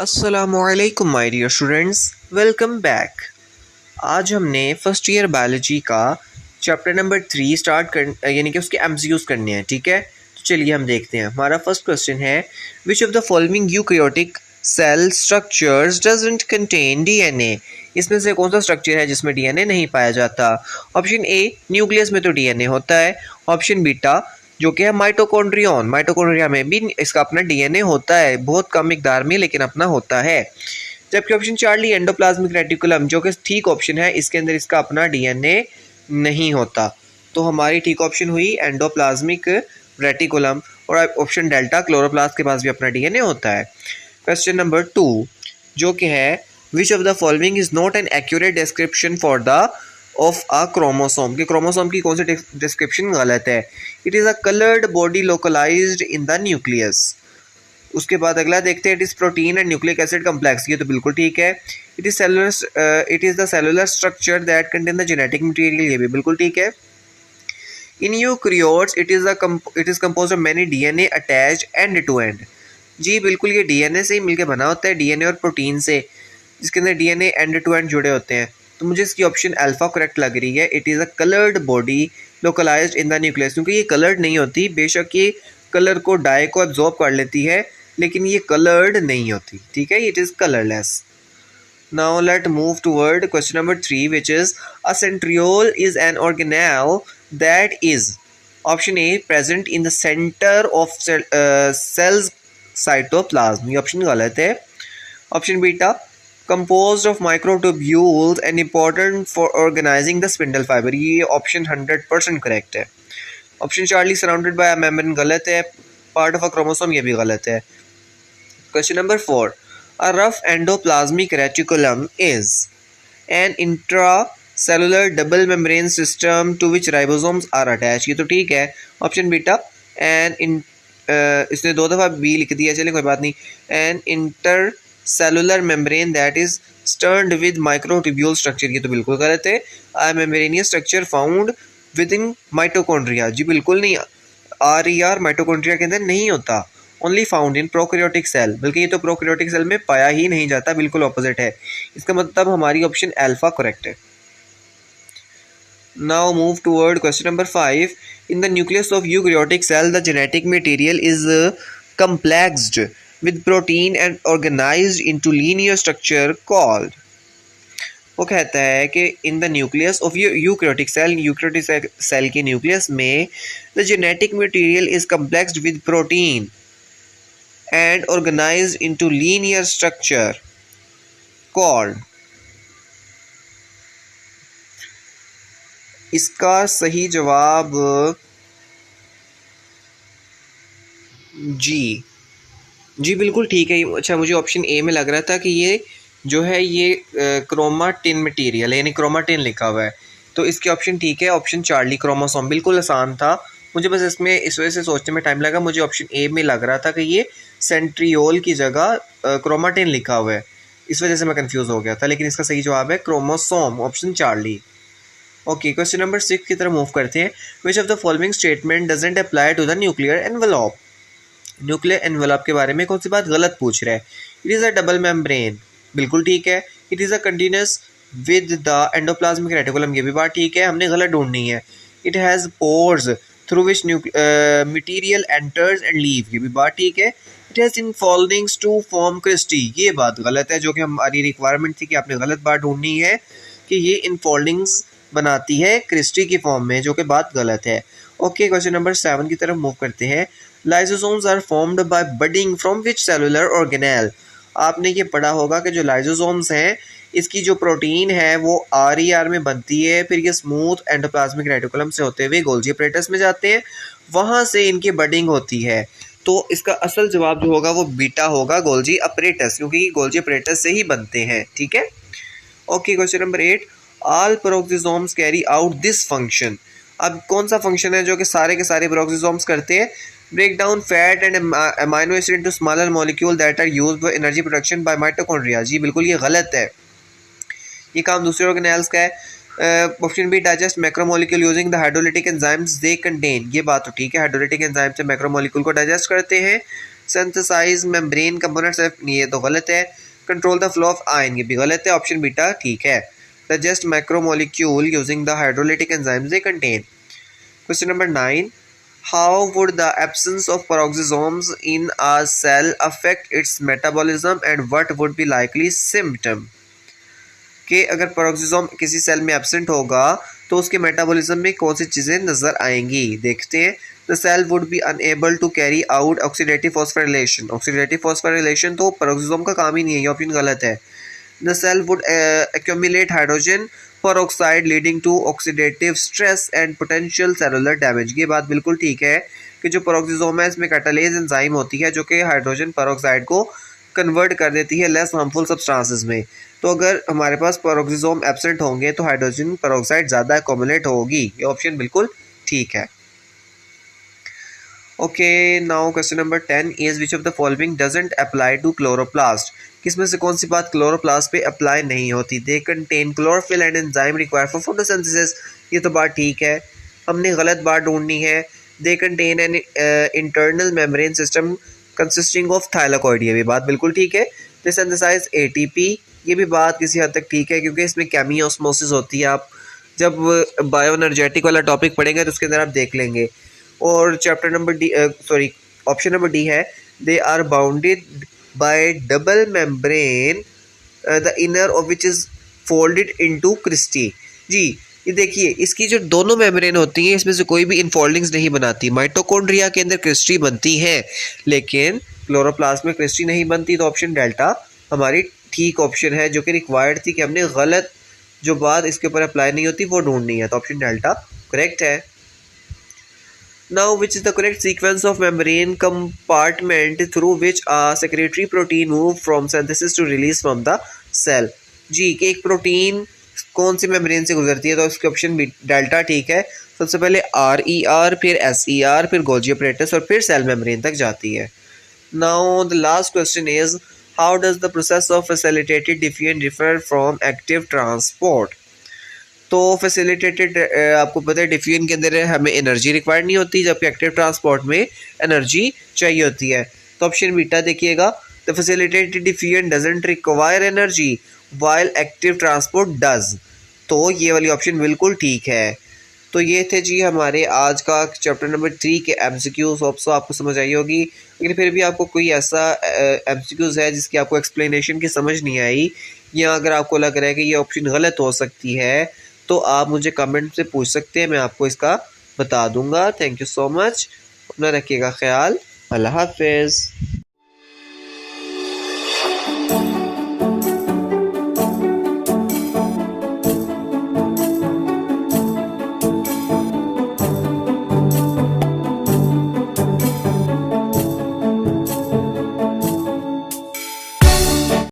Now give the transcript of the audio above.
अस्सलामुअलैकुम my dear students, welcome back. आज हमने फर्स्ट ईयर बायोलॉजी का चैप्टर नंबर 3 स्टार्ट कर यानी कि उसके एमसीक्यूज करने हैं। ठीक है, तो चलिए हम देखते हैं। हमारा फर्स्ट क्वेश्चन है, which of the following eukaryotic cell structures doesn't contain DNA. इसमें से कौन सा स्ट्रक्चर है जिसमें डीएनए नहीं पाया जाता? ऑप्शन ए, न्यूक्लियस में तो डीएनए होता है। ऑप्शन बीटा, जो कि है माइटोकॉन्ड्रियन, माइटोकॉन्ड्रिया में भी इसका अपना डीएनए होता है, बहुत कम मिकदार में लेकिन अपना होता है। जबकि ऑप्शन चार्ली, एंडोप्लाज्मिक रेटिकुलम, जो कि ठीक ऑप्शन है, इसके अंदर इसका अपना डीएनए नहीं होता। तो हमारी ठीक ऑप्शन हुई एंडोप्लाज्मिक रेटिकुलम। और ऑप्शन डेल्टा, क्लोरोप्लास्ट के पास भी अपना डीएनए होता है। क्वेश्चन नंबर 2, जो कि है, which of the following is not an accurate description for the of a chromosome. के क्रोमोसोम की कौन सी डिस्क्रिप्शन गलत है? It is a coloured body localised in the nucleus. उसके बाद अगला देखते हैं, it is protein and nucleic acid complex. ये तो बिल्कुल ठीक है। It is the cellular structure that contain the genetic material. ये भी बिल्कुल ठीक है। In eukaryotes it is composed of many DNA attached end to end. जी बिल्कुल, ये डीएनए से ही मिलकर बना होता है, डीएनए और प्रोटीन से, जिसके अंदर डीएनए एंड टू एंड जुड़े होते हैं। तो मुझे इसकी ऑप्शन अल्फा करेक्ट लग रही है। It is a coloured body localised in the nucleus, क्योंकि ये कलर्ड नहीं होती। बेशक ये कलर को, डाई को एब्जॉर्ब कर लेती है, लेकिन ये कलर्ड नहीं होती। ठीक है, it is colourless. Now let move toward question number 3, which is a centriole is an organelle that is option A present in the centre of cells cytoplasm. ये ऑप्शन गलत है। Option beta, composed of microtubules and important for organizing the spindle fiber। ये option 100% correct है। Option Charlie, surrounded by a membrane, गलत है। Part of a chromosome, ये भी गलत है। Question number 4, a rough endoplasmic reticulum is an intracellular double membrane system to which ribosomes are attach. ये तो ठीक है। ऑप्शन बीटा, एन इसने 2 दफ़ा बी लिख दिया, चलिए कोई बात नहीं। An intercellular membrane that is स्टर्न्ड विद माइक्रोट्यूब्यूल स्ट्रक्चर। ये तो बिल्कुल गलत है। A membranous structure found within mitochondria. जी बिल्कुल नहीं, आर माइटोकॉन्ड्रिया के अंदर नहीं होता। Only found in prokaryotic cell, बल्कि ये तो प्रोकैरियोटिक सेल में पाया ही नहीं जाता, बिल्कुल ऑपोजिट है। इसका मतलब हमारी ऑप्शन अल्फा करेक्ट है। Now move toward question number 5, in the nucleus of eukaryotic cell the genetic material is complexed with protein and organized into linear structure called। वो कहता है कि in the nucleus of eukaryotic cell के nucleus में the genetic material is complexed with protein and organized into linear structure called. इसका सही जवाब जी बिल्कुल ठीक है। अच्छा, मुझे ऑप्शन ए में लग रहा था कि ये जो है ये क्रोमाटिन मटेरियल है, यानी क्रोमाटिन लिखा हुआ है, तो इसके ऑप्शन ठीक है। ऑप्शन चार्ली, क्रोमोसोम, बिल्कुल आसान था। मुझे बस इसमें इस वजह से सोचने में टाइम लगा। मुझे ऑप्शन ए में लग रहा था कि ये सेंट्रियोल की जगह क्रोमाटिन लिखा हुआ है, इस वजह से मैं कंफ्यूज हो गया था। लेकिन इसका सही जवाब है chromosome, option charlie. Okay, question number 6 की तरफ मूव करते हैं। Which of the following statement doesn't apply to the nuclear envelope. Nuclear envelope के बारे में कौन सी बात गलत पूछ रहा है? It is a double membrane, बिल्कुल ठीक है। It is a continuous with the endoplasmic reticulum, ये भी बात ठीक है, हमने गलत ढूंढनी है। It has pores through which material enters and leave, ये भी बात ठीक है। It has infoldings to form cristae, ये बात गलत है, जो कि हमारी रिक्वायरमेंट थी कि आपने गलत बात ढूंढनी है कि ये इनफोल्डिंग्स बनाती है क्रिस्टी की फॉर्म में, जो कि बात गलत है। ओके, क्वेश्चन नंबर 7 की तरफ मूव करते हैं। Lysosomes are formed by budding from which cellular organelle. आपने ये पढ़ा होगा कि जो लाइसोसोम्स हैं, इसकी जो प्रोटीन है वो आर में बनती है, फिर ये स्मूथ एंडोप्लाज्मिक रेटिकुलम से होते हुए गोल्जी अपरेटस में जाते हैं, वहाँ से इनकी बडिंग होती है। तो इसका असल जवाब जो होगा वो बीटा होगा, गोल्जी अपरेटस, क्योंकि गोल्जी अपरेटस से ही बनते हैं। ठीक है। Okay, question number 8, all peroxisomes carry out this function. अब कौन सा फंक्शन है जो कि सारे के सारे पेरोक्सिसोम्स करते हैं? Break down fat and amino acid into smaller molecule that are used for energy production by mitochondria. जी बिल्कुल ये गलत है, ये काम दूसरे ऑर्गेनेल्स का है। Option B, digest macromolecule using the hydrolytic enzymes they contain. ये बात तो ठीक है, हाइड्रोलिटिक एंजाइम से मैक्रोमोलिक्यूल को डाइजेस्ट करते हैं। सिंथेसाइज मेम्ब्रेन कंपोनेंट्स, ये तो गलत है। Control the flow of ion, ये भी गलत है, ऑप्शन बीटा ठीक है। Digest macromolecule using the hydrolytic enzymes they contain. Question number 9, how would the absence of peroxisomes in a cell affect its metabolism and what would be likely symptom? कि अगर peroxisome किसी cell में absent होगा तो उसके metabolism में कौन सी चीज़ें नज़र आएंगी, देखते हैं। The cell would be unable to carry out oxidative phosphorylation, oxidative phosphorylation तो पेरोक्सिसोम का काम ही नहीं है, ये ऑप्शन गलत है। The cell would accumulate hydrogen peroxide leading to oxidative stress and potential cellular damage, ये बात बिल्कुल ठीक है कि जो पेरोक्सिसोम है इसमें कैटालेज एंजाइम होती है जो कि हाइड्रोजन पेरोक्साइड को कन्वर्ट कर देती है लेस हार्मफुल सब्सटेंसेस में। तो अगर हमारे पास पेरोक्सिसोम एब्सेंट होंगे तो हाइड्रोजन पेरोक्साइड ज़्यादा एक्यूमुलेट होगी, ये ऑप्शन बिल्कुल ठीक है। Okay, now question number 10 is which of the following doesn't apply to chloroplast, किसमें से कौन सी बात क्लोरोप्लास्ट पे अप्लाई नहीं होती। They contain chlorophyll and enzyme required for photosynthesis, ये तो बात ठीक है, हमने गलत बात ढूंढनी है। They contain an internal membrane system consisting of thylakoid, ये भी बात बिल्कुल ठीक है। दे सिंथेसाइज एटीपी, ये भी बात किसी हद तक ठीक है क्योंकि इसमें केमी ऑस्मोसिस होती है, आप जब बायो एनर्जेटिक वाला टॉपिक पढ़ेंगे तो उसके अंदर आप देख लेंगे। और chapter number D, sorry option number D है, they are bounded by double membrane the inner of which is folded into cristae. जी ये देखिए, इसकी जो दोनों मेम्ब्रेन होती हैं इसमें से कोई भी इनफोल्डिंग्स नहीं बनाती। माइटोकॉन्ड्रिया के अंदर क्रिस्टी बनती है लेकिन क्लोरोप्लास्ट में क्रिस्टी नहीं बनती, तो ऑप्शन डेल्टा हमारी ठीक ऑप्शन है जो कि रिक्वायर्ड थी कि हमने गलत जो बात इसके ऊपर अप्लाई नहीं होती वो ढूंढनी है, तो ऑप्शन डेल्टा करेक्ट है। Now, which is the correct sequence of membrane compartment through which a secretory protein move from synthesis to release from the cell? जी कि एक प्रोटीन कौन सी मेम्ब्रेन से गुजरती है, तो इसके ऑप्शन भी डेल्टा ठीक है। सबसे पहले RER, फिर SER, फिर गोल्गी apparatus और फिर सेल मेम्ब्रेन तक जाती है। Now the last question is, how does the process of facilitated diffusion differ from active transport? तो फैसिलिटेटेड आपको पता है डिफ्यूजन के अंदर हमें एनर्जी रिक्वायर्ड नहीं होती जबकि एक्टिव ट्रांसपोर्ट में एनर्जी चाहिए होती है, तो ऑप्शन बीटा देखिएगा, the facilitated diffusion doesn't require energy while active transport does, तो ये वाली ऑप्शन बिल्कुल ठीक है। तो ये थे जी हमारे आज का चैप्टर नंबर 3 के MCQs, होप सो आपको समझ आई होगी। लेकिन फिर भी आपको कोई ऐसा MCQs है जिसकी आपको एक्सप्लेनेशन की समझ नहीं आई या अगर आपको लग रहा है कि ये ऑप्शन गलत हो सकती है तो आप मुझे कमेंट से पूछ सकते हैं, मैं आपको इसका बता दूंगा। थैंक यू सो मच, अपना रखिएगा ख्याल, अल्लाह हाफिज़।